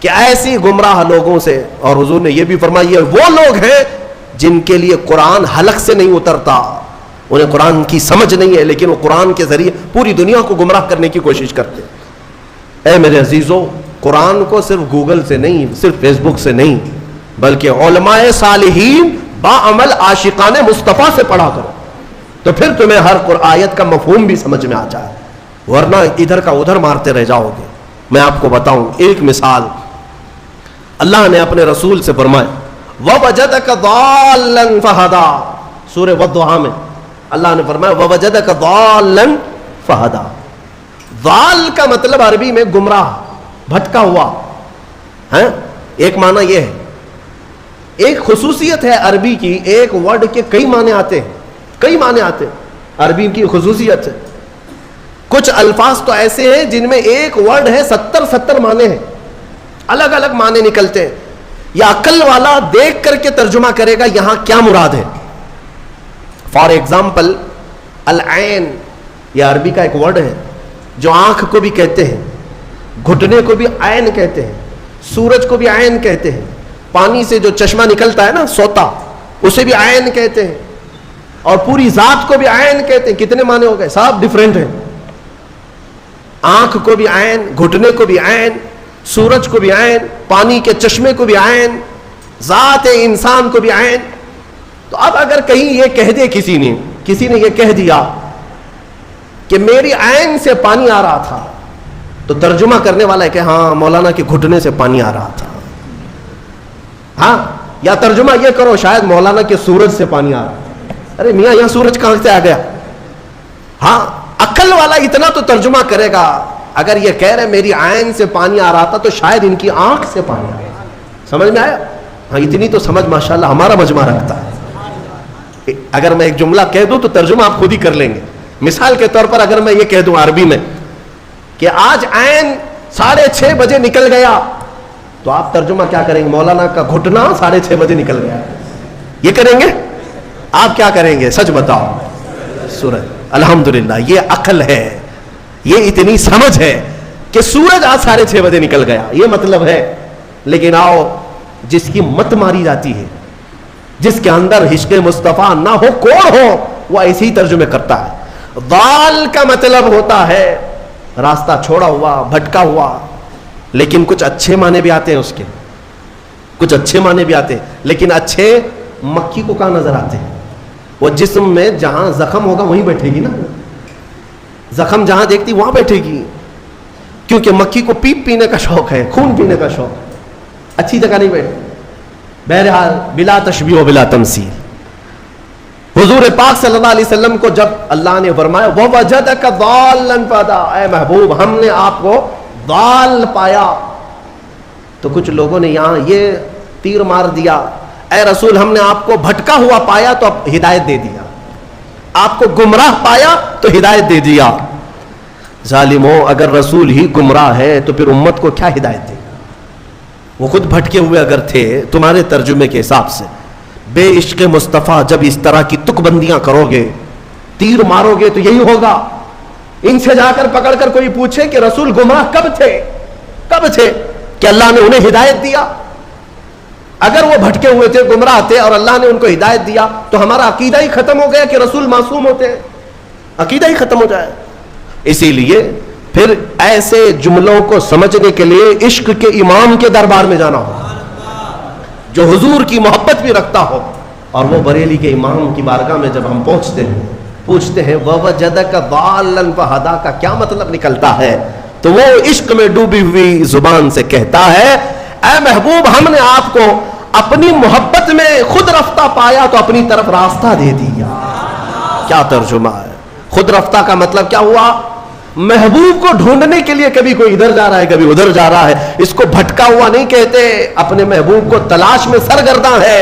A: کہ ایسی گمراہ لوگوں سے، اور حضور نے یہ بھی فرمایا یہ وہ لوگ ہیں جن کے لیے قرآن حلق سے نہیں اترتا، انہیں قرآن کی سمجھ نہیں ہے، لیکن وہ قرآن کے ذریعے پوری دنیا کو گمراہ کرنے کی کوشش کرتے. اے میرے عزیزوں، قرآن کو صرف گوگل سے نہیں، صرف فیس بک سے نہیں، بلکہ علماء صالحین باعمل عاشقان مصطفیٰ سے پڑھا کرو، تو پھر تمہیں ہر آیت کا مفہوم بھی سمجھ میں آ جائے، ورنہ ادھر کا ادھر مارتے رہ جاؤ گے. میں آپ کو بتاؤں ایک مثال. اللہ نے اپنے رسول سے فرمایا وَوَجَدَكَ ضَالًّا فَهَدَىٰ، سورہ والضحیٰ میں اللہ نے فرمایا وَوَجَدَكَ ضَالًّا فَهَدَىٰ. ضال کا مطلب عربی میں گمراہ، بھٹکا ہوا ہے. ایک معنی یہ ہے، ایک خصوصیت ہے عربی کی، ایک ورڈ کے کئی معنی آتے ہیں، کئی معنی آتے ہیں. عربی کی خصوصیت ہے، کچھ الفاظ تو ایسے ہیں جن میں ایک ورڈ ہے 70 معنی ہیں، الگ الگ معنی نکلتے ہیں. یا عقل والا دیکھ کر کے ترجمہ کرے گا یہاں کیا مراد ہے. فار ایگزامپل العین، یہ عربی کا ایک ورڈ ہے جو آنکھ کو بھی کہتے ہیں، گھٹنے کو بھی عین کہتے ہیں، سورج کو بھی عین کہتے ہیں، پانی سے جو چشمہ نکلتا ہے نا سوتا، اسے بھی عین کہتے ہیں، اور پوری ذات کو بھی عین کہتے ہیں. کتنے معنی ہو گئے؟ سب ڈیفرنٹ ہیں. آنکھ کو بھی عین، گھٹنے کو بھی عین، سورج کو بھی عین، پانی کے چشمے کو بھی عین، ذات انسان کو بھی عین. تو اب اگر کہیں یہ کہہ دے کسی نے یہ کہہ دیا کہ میری عین سے پانی آ رہا تھا، تو ترجمہ کرنے والا ہے کہ ہاں مولانا کے گھٹنے سے پانی آ رہا تھا. ہاں، یا ترجمہ یہ کرو شاید مولانا کے سورج سے پانی آ رہا تھا. ارے میاں یہاں سورج کہاں سے آ گیا؟ ہاں، عقل والا اتنا تو ترجمہ کرے گا. اگر یہ کہہ رہے میری عین سے پانی آ رہا تھا تو شاید ان کی آنکھ سے پانی آیا. سمجھ میں آیا؟ ہاں، اتنی تو سمجھ ماشاءاللہ ہمارا مجمع رکھتا ہے. اگر میں ایک جملہ کہہ دوں تو ترجمہ آپ خود ہی کر لیں گے. مثال کے طور پر اگر میں یہ کہہ دوں عربی میں کہ آج عین 6:30 بجے نکل گیا، تو آپ ترجمہ کیا کریں گے؟ مولانا کا گھٹنا 6:30 بجے نکل گیا. یہ کریں گے؟ آپ کیا کریں گے؟ سچ بتاؤ. سورج. الحمدللہ، یہ عقل ہے، یہ اتنی سمجھ ہے کہ سورج آج 6:30 بجے نکل گیا، یہ مطلب ہے. لیکن آؤ، جس کی مت ماری جاتی ہے، جس کے اندر عشق مصطفیٰ نہ ہو، کوڑ ہو، وہ ایسے ہی ترجمے کرتا ہے. ضال کا مطلب ہوتا ہے راستہ چھوڑا ہوا، بھٹکا ہوا. لیکن کچھ اچھے معنی بھی آتے ہیں اس کے، کچھ اچھے معنی بھی آتے ہیں. لیکن اچھے مکھی کو کہاں نظر آتے ہیں؟ وہ جسم میں جہاں زخم ہوگا وہیں بیٹھے گی نا، زخم جہاں دیکھتی وہاں بیٹھے گی، کیونکہ مکھی کو پیپ پینے کا شوق ہے، خون پینے کا شوق ہے، اچھی جگہ نہیں بیٹھے. بہرحال بلا تشبیہ و بلا تمثیل، حضور پاک صلی اللہ علیہ وسلم کو جب اللہ نے فرمایا وَوَجَدَكَ ضَالًّا فَهَدَىٰ، اے محبوب ہم نے آپ کو ضال پایا، تو کچھ لوگوں نے یہاں یہ تیر مار دیا، اے رسول ہم نے آپ کو بھٹکا ہوا پایا تو اب ہدایت دے دیا، آپ کو گمراہ پایا تو ہدایت دے دیا. ظالموں، اگر رسول ہی گمراہ ہے تو پھر امت کو کیا ہدایت دے؟ وہ خود بھٹکے ہوئے اگر تھے تمہارے ترجمے کے حساب سے. بے عشق مصطفیٰ جب اس طرح کی تک بندیاں کرو گے، تیر مارو گے، تو یہی ہوگا. ان سے جا کر پکڑ کر کوئی پوچھے کہ رسول گمراہ کب تھے، کب تھے کہ اللہ نے انہیں ہدایت دیا؟ اگر وہ بھٹکے ہوئے تھے، گمراہ تھے، اور اللہ نے ان کو ہدایت دیا، تو ہمارا عقیدہ ہی ختم ہو گیا کہ رسول معصوم ہوتے ہیں. عقیدہ ہی ختم ہو جائے. اسی لیے پھر ایسے جملوں کو سمجھنے کے لیے عشق کے امام کے دربار میں جانا ہو، جو حضور کی محبت بھی رکھتا ہو. اور وہ بریلی کے امام کی بارگاہ میں جب ہم پہنچتے ہیں، پوچھتے ہیں وَوَجَدَكَ ضَالًّا فَهَدَىٰ کا کیا مطلب نکلتا ہے، تو وہ عشق میں ڈوبی ہوئی زبان سے کہتا ہے اے محبوب، ہم نے آپ کو اپنی محبت میں خود رفتہ پایا تو اپنی طرف راستہ دے دیا. کیا ترجمہ ہے؟ خود رفتہ کا مطلب کیا ہوا؟ محبوب کو ڈھونڈنے کے لیے کبھی کوئی ادھر جا رہا ہے، کبھی ادھر جا رہا ہے. اس کو بھٹکا ہوا نہیں کہتے، اپنے محبوب کو تلاش میں سرگرداں ہے.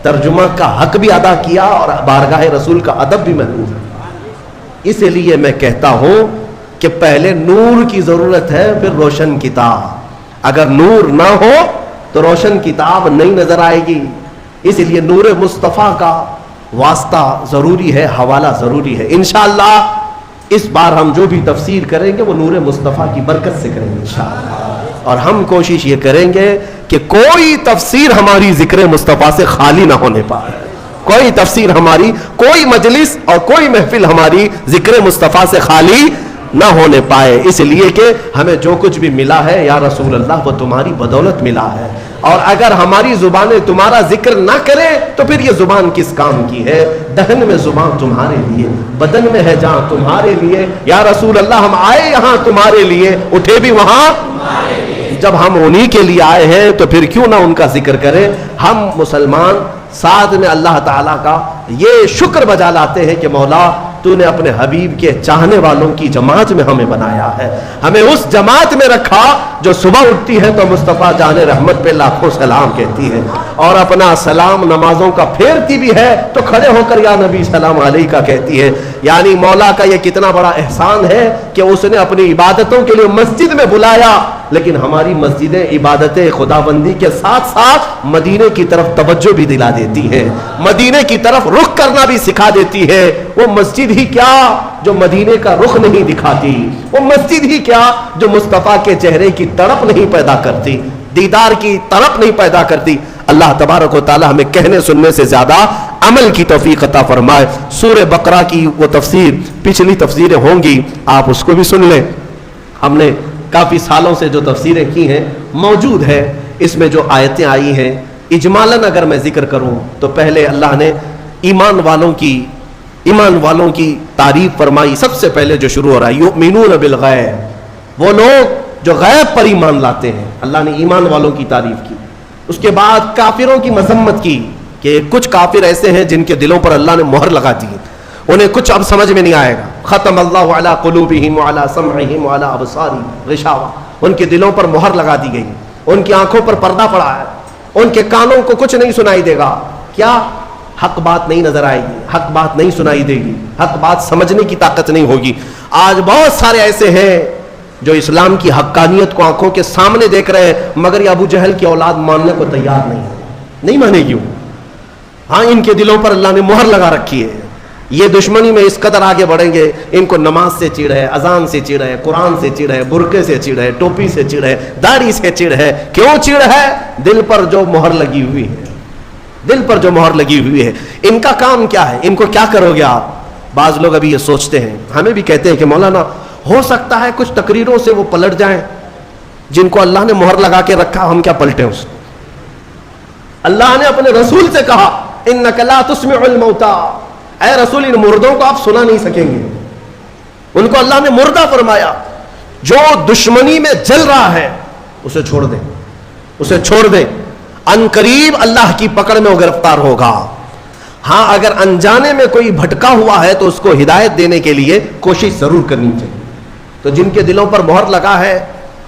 A: ترجمہ کا حق بھی ادا کیا اور بارگاہ رسول کا ادب بھی محفوظ ہے. اس لیے میں کہتا ہوں کہ پہلے نور کی ضرورت ہے، پھر روشن کتاب. اگر نور نہ ہو تو روشن کتاب نہیں نظر آئے گی. اس لیے نور مصطفیٰ کا واسطہ ضروری ہے، حوالہ ضروری ہے. انشاءاللہ اس بار ہم جو بھی تفسیر کریں گے وہ نور مصطفیٰ کی برکت سے کریں گے انشاءاللہ. اور ہم کوشش یہ کریں گے کہ کوئی تفسیر ہماری ذکر مصطفیٰ سے خالی نہ ہونے پائے. کوئی تفسیر ہماری، کوئی مجلس اور کوئی محفل ہماری ذکر مصطفیٰ سے خالی نہ ہونے پائے. اس لیے کہ ہمیں جو کچھ بھی ملا ہے یا رسول اللہ وہ تمہاری بدولت ملا ہے. اور اگر ہماری زبانیں تمہارا ذکر نہ کرے تو پھر یہ زبان کس کام کی ہے؟ دہن میں زبان تمہارے لیے، بدن میں ہے جان تمہارے لیے. یا رسول اللہ ہم آئے یہاں تمہارے لیے، اٹھے بھی وہاں. جب ہم انہی کے لیے آئے ہیں تو پھر کیوں نہ ان کا ذکر کریں. ہم مسلمان ساتھ میں اللہ تعالیٰ کا یہ شکر بجا لاتے ہیں کہ مولا تو نے اپنے حبیب کے چاہنے والوں کی جماعت میں ہمیں بنایا ہے، ہمیں اس جماعت میں رکھا جو صبح اٹھتی ہے تو مصطفیٰ جان رحمت پہ لاکھوں سلام کہتی ہے، اور اپنا سلام نمازوں کا پھیرتی بھی ہے تو کھڑے ہو کر یا نبی سلام علیہ کا کہتی ہے. یعنی مولا کا یہ کتنا بڑا احسان ہے کہ اس نے اپنی عبادتوں کے لیے مسجد میں بلایا، لیکن ہماری مسجدیں عبادت خدا بندی کے ساتھ ساتھ مدینے کی طرف توجہ بھی دلا دیتی ہیں، مدینے کی طرف رخ کرنا بھی سکھا دیتی ہے. وہ مسجد ہی کیا جو مدینے کا رخ نہیں دکھاتی، وہ مسجد ہی کیا جو مصطفیٰ کے چہرے کی تڑپ نہیں پیدا کرتی، دیدار کی تڑپ نہیں پیدا کرتی. اللہ تبارک و تعالی ہمیں کہنے سننے سے زیادہ عمل کی توفیق عطا فرمائے. سورہ بقرہ کی وہ تفسیر پچھلی تفسیریں ہوں گی، آپ اس کو بھی سن لیں. ہم نے کافی سالوں سے جو تفسیریں کی ہیں موجود ہے. اس میں جو آیتیں آئی ہیں اجمالاً اگر میں ذکر کروں تو پہلے اللہ نے ایمان والوں کی تعریف فرمائی. سب سے پہلے جو شروع ہو رہا ہے یؤمنون بالغیب، وہ لوگ جو غیب پر ایمان لاتے ہیں. اللہ نے ایمان والوں کی تعریف کی. اس کے بعد کافروں کی مذمت کی کہ کچھ کافر ایسے ہیں جن کے دلوں پر اللہ نے مہر لگا دی، انہیں کچھ اب سمجھ میں نہیں آئے گا. ختم اللہ علی قلوبہم وعلی سمعہم وعلی ابصارہم غشاوہ، ان کے دلوں پر مہر لگا دی گئی، ان کی آنکھوں پر پردہ پڑا ہے، ان کے کانوں کو کچھ نہیں سنائی دے گا. کیا؟ حق بات نہیں نظر آئے گی، حق بات نہیں سنائی دے گی، حق بات سمجھنے کی طاقت نہیں ہوگی. آج بہت سارے ایسے ہیں جو اسلام کی حقانیت کو آنکھوں کے سامنے دیکھ رہے ہیں مگر یہ ابو جہل کی اولاد ماننے کو تیار نہیں مانے گی. ہاں ان کے دلوں پر اللہ نے مہر لگا رکھی ہے. یہ دشمنی میں اس قدر آگے بڑھیں گے، ان کو نماز سے چڑ ہے، اذان سے چڑ ہے، قرآن سے چڑ ہے، برقعے سے چڑ ہے، ٹوپی سے چڑ ہے، داڑھی سے چڑ ہے. کیوں چڑ ہے؟ دل پر جو مہر لگی ہوئی ہے، دل پر جو مہر لگی ہوئی ہے. ان کا کام کیا ہے؟ ان کو کیا کرو گے آپ؟ بعض لوگ ابھی یہ سوچتے ہیں، ہمیں بھی کہتے ہیں کہ مولانا ہو سکتا ہے کچھ تقریروں سے وہ پلٹ جائیں، جن کو اللہ نے مہر لگا کے رکھا ہم کیا پلٹیں اس کو. اللہ نے اپنے رسول سے کہا انک لا تسمع الموتى، اے رسول ان مردوں کو آپ سنا نہیں سکیں گے. ان کو اللہ نے مردہ فرمایا. جو دشمنی میں جل رہا ہے اسے چھوڑ دیں، اسے چھوڑ دیں، ان قریب اللہ کی پکڑ میں وہ گرفتار ہوگا. ہاں اگر انجانے میں کوئی بھٹکا ہوا ہے تو اس کو ہدایت دینے کے لیے کوشش ضرور کرنی چاہیے. تو جن کے دلوں پر مہر لگا ہے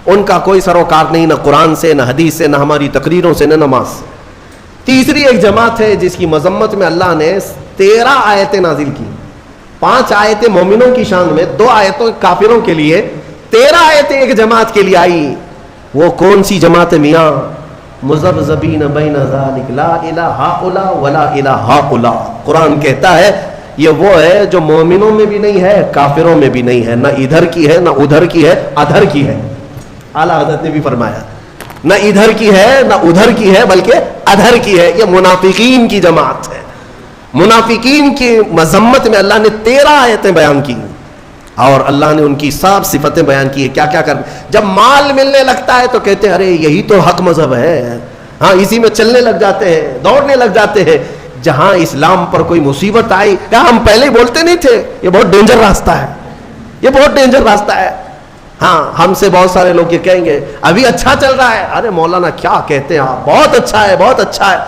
A: ان کا کوئی سروکار نہیں، نہ قرآن سے، نہ حدیث سے، نہ ہماری تقریروں سے، نہ نماز سے. تیسری ایک جماعت ہے جس کی مذمت میں اللہ نے 13 آیتیں نازل کی. 5 آیتیں مومنوں کی شان میں، 2 آیتیں کافروں کے لیے، 13 آیتیں ایک جماعت کے لیے آئی. وہ کون سی جماعت ہے میاں؟ مذبذبین بین ذالک لا الہ ہؤلاء ولا الہ ہؤلاء. قرآن کہتا ہے یہ وہ ہے جو مومنوں میں بھی نہیں ہے، کافروں میں بھی نہیں ہے، نہ ادھر کی ہے، نہ ادھر کی ہے، ادھر کی ہے. اعلیٰ حضرت نے بھی فرمایا نہ ادھر کی ہے نہ ادھر کی ہے بلکہ ادھر کی ہے. یہ منافقین کی جماعت ہے. منافقین کی مذمت میں اللہ نے 13 آیتیں بیان کی. اور اللہ نے ان کی سب صفتیں بیان کی ہے کیا کیا کر. جب مال ملنے لگتا ہے تو کہتے ہیں ارے یہی تو حق مذہب ہے, ہاں اسی میں چلنے لگ جاتے ہیں, دوڑنے لگ جاتے ہیں. جہاں اسلام پر کوئی مصیبت آئی, کیا ہم پہلے ہی بولتے نہیں تھے یہ بہت ڈینجر راستہ ہے, یہ بہت ڈینجر راستہ ہے. ہاں ہم سے بہت سارے لوگ یہ کہیں گے ابھی اچھا چل رہا ہے, ارے مولانا کیا کہتے ہیں آپ, بہت اچھا ہے بہت اچھا ہے.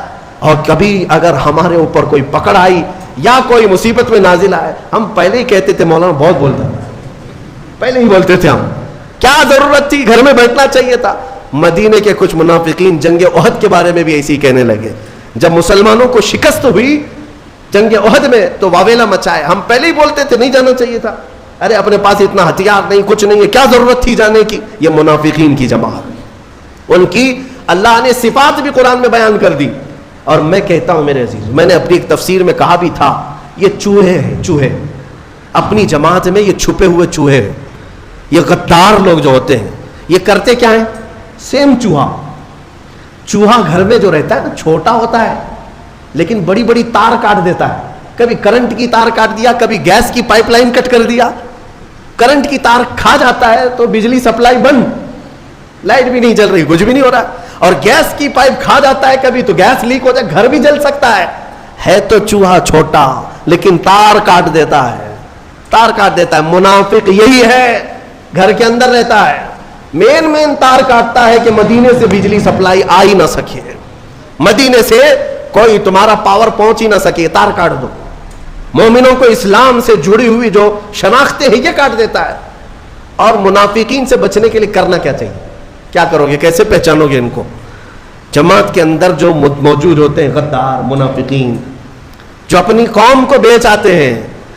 A: اور کبھی اگر ہمارے اوپر کوئی پکڑ آئی یا کوئی مصیبت میں نازل آئے, ہم پہلے ہی کہتے تھے مولانا بہت بولتا ہے, پہلے ہی بولتے تھے ہم, کیا ضرورت تھی, گھر میں بیٹھنا چاہیے تھا. مدینے کے کچھ منافقین جنگ احد کے بارے میں بھی ایسے ہی کہنے لگے. جب مسلمانوں کو شکست ہوئی جنگ احد میں تو واویلا مچائے, ہم پہلے ہی بولتے تھے نہیں جانا چاہیے تھا, ارے اپنے پاس اتنا ہتھیار نہیں, کچھ نہیں ہے, کیا ضرورت تھی جانے کی. یہ منافقین کی جماعت, ان کی اللہ نے صفات بھی قرآن میں بیان کر دی. اور میں کہتا ہوں میرے عزیز, میں نے اپنی ایک تفسیر میں کہا بھی تھا, یہ چوہے ہیں, چوہے اپنی جماعت میں, یہ چھپے ہوئے چوہے ہیں. یہ غدار لوگ جو ہوتے ہیں یہ کرتے کیا ہیں, سیم چوہا. چوہا گھر میں جو رہتا ہے نا چھوٹا ہوتا ہے لیکن بڑی بڑی تار کاٹ دیتا ہے. کبھی کرنٹ کی تار کاٹ دیا, کبھی گیس کی پائپ لائن کٹ کر دیا, کرنٹ کی تار کھا جاتا ہے تو بجلی سپلائی بند, لائٹ بھی نہیں جل رہی, کچھ بھی نہیں ہو رہا. اور گیس کی پائپ کھا جاتا ہے کبھی تو گیس لیک ہو جائے, گھر بھی جل سکتا ہے تو چوہا چھوٹا لیکن تار کاٹ دیتا ہے, تار کاٹ دیتا ہے. منافق یہی ہے, گھر کے اندر رہتا ہے, مین تار کاٹتا ہے کہ مدینے سے بجلی سپلائی آ ہی نہ سکے, مدینے سے کوئی تمہارا پاور پہنچ ہی نہ سکے, تار کاٹ دو. مومنوں کو اسلام سے جڑی ہوئی جو شناختیں ہیں یہ کاٹ دیتا ہے. اور منافقین سے بچنے کے لیے کرنا کیا چاہیے, کیا کرو گے, کیسے پہچانو گے ان کو. جماعت کے اندر جو موجود ہوتے ہیں غدار منافقین, جو اپنی قوم کو بیچ آتے ہیں,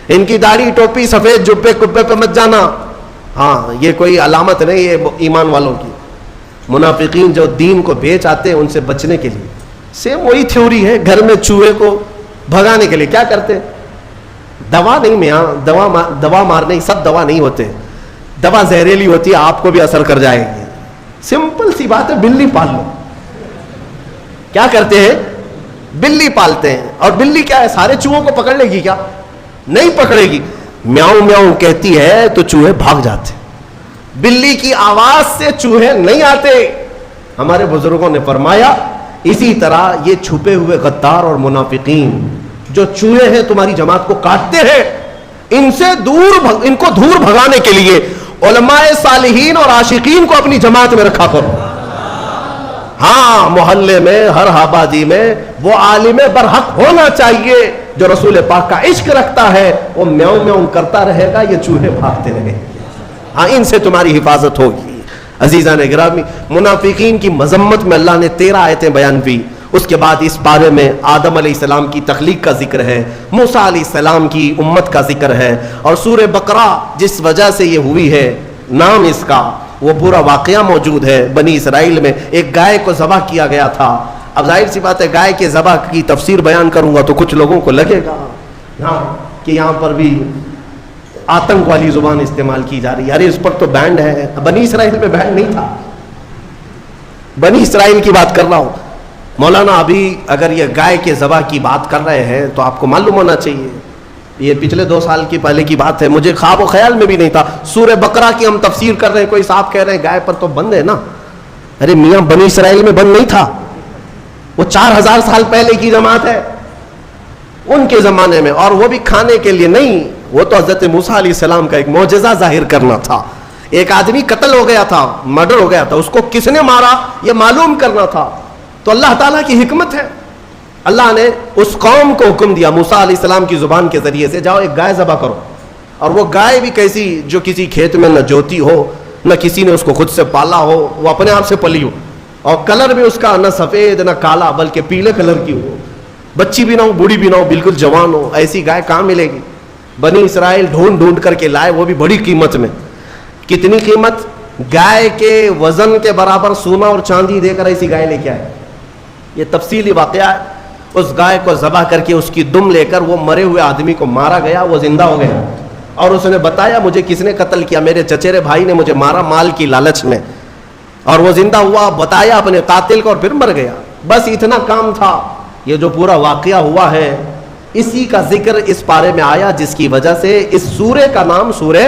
A: ان کی داڑھی ٹوپی سفید جبے کبے پہ مت جانا, ہاں یہ کوئی علامت نہیں, یہ ایمان والوں کی. منافقین جو دین کو بیچ آتے ہیں ان سے بچنے کے لیے سیم وہی تھیوری ہے. گھر میں چوہے کو بھگانے کے لیے کیا کرتے ہیں, دوا نہیں میاں, دوا مارنے سب دوا نہیں ہوتے, دوا زہریلی ہوتی ہے, آپ کو بھی اثر کر جائے گی. سمپل سی بات ہے, بلی پال لو. کیا کرتے ہیں, بلی پالتے ہیں. اور بلی کیا ہے, سارے چوہوں کو پکڑ لے گی کیا, نہیں پکڑے گی. میاؤں میاؤں کہتی ہے تو چوہے بھاگ جاتے. بلی کی آواز سے چوہے نہیں آتے. ہمارے بزرگوں نے فرمایا اسی طرح یہ چھپے ہوئے غدار اور منافقین جو چوہے ہیں تمہاری جماعت کو کاٹتے ہیں, ان سے ان کو دور بھگانے کے لیے علماء صالحین اور عاشقین کو اپنی جماعت میں رکھا کرو. ہاں محلے میں, ہر آبادی میں وہ عالم برحق ہونا چاہیے جو رسول پاک کا عشق رکھتا ہے. وہ میاؤں میاؤں کرتا رہے گا, یہ چوہے بھاگتے رہیں گے. ہاں ان سے تمہاری حفاظت ہوگی. عزیزان گرامی, منافقین کی مذمت میں اللہ نے 13 آیتیں بیان کی. اس کے بعد اس بارے میں آدم علیہ السلام کی تخلیق کا ذکر ہے, موسیٰ علیہ السلام کی امت کا ذکر ہے, اور سورہ بقرہ جس وجہ سے یہ ہوئی ہے نام اس کا, وہ پورا واقعہ موجود ہے. بنی اسرائیل میں ایک گائے کو ذبح کیا گیا تھا. اب ظاہر سی بات ہے گائے کے ذبح کی تفسیر بیان کروں گا تو کچھ لوگوں کو لگے گا کہ یہاں پر بھی آتنک والی زبان استعمال کی جا رہی ہے. ارے اس پر تو بینڈ ہے, بنی اسرائیل میں بینڈ نہیں تھا. بنی اسرائیل کی بات کر رہا ہوں. مولانا ابھی اگر یہ گائے کے ذبح کی بات کر رہے ہیں تو آپ کو معلوم ہونا چاہیے یہ پچھلے 2 سال کی پہلے کی بات ہے, مجھے خواب و خیال میں بھی نہیں تھا. سورہ بقرہ کی ہم تفسیر کر رہے ہیں, کوئی صاحب کہہ رہے ہیں گائے پر تو بند ہے نا. ارے میاں بنی اسرائیل میں بند نہیں تھا, وہ 4000 سال پہلے کی جماعت ہے, ان کے زمانے میں. اور وہ بھی کھانے کے لیے نہیں, وہ تو حضرت موسیٰ علیہ السلام کا ایک معجزہ ظاہر کرنا تھا. ایک آدمی قتل ہو گیا تھا, مرڈر ہو گیا تھا, اس کو کس نے مارا یہ معلوم کرنا تھا. تو اللہ تعالیٰ کی حکمت ہے, اللہ نے اس قوم کو حکم دیا موسیٰ علیہ السلام کی زبان کے ذریعے سے, جاؤ ایک گائے ذبح کرو. اور وہ گائے بھی کیسی, جو کسی کھیت میں نہ جوتی ہو, نہ کسی نے اس کو خود سے پالا ہو, وہ اپنے آپ سے پلی ہو, اور کلر بھی اس کا نہ سفید نہ کالا بلکہ پیلے کلر کی ہو, بچی بھی نہ ہو بوڑھی بھی نہ ہو, بالکل جوان ہو. ایسی گائے کہاں ملے گی؟ بنی اسرائیل ڈھونڈ ڈھونڈ کر کے لائے, وہ بھی بڑی قیمت میں. کتنی قیمت؟ گائے کے وزن کے برابر سونا اور چاندی دے کر ایسی گائے لے کے آئے. یہ تفصیلی واقعہ ہے. اس گائے کو ذبح کر کے اس کی دم لے کر وہ مرے ہوئے آدمی کو مارا گیا, وہ زندہ ہو گیا, اور اس نے بتایا مجھے کس نے قتل کیا, میرے چچیرے بھائی نے مجھے مارا مال کی لالچ میں. اور وہ زندہ ہوا, بتایا اپنے قاتل کو, اور پھر مر گیا. بس اتنا کام تھا. یہ جو پورا واقعہ ہوا ہے اسی کا ذکر اس پارے میں آیا, جس کی وجہ سے اس سورے کا نام سورہ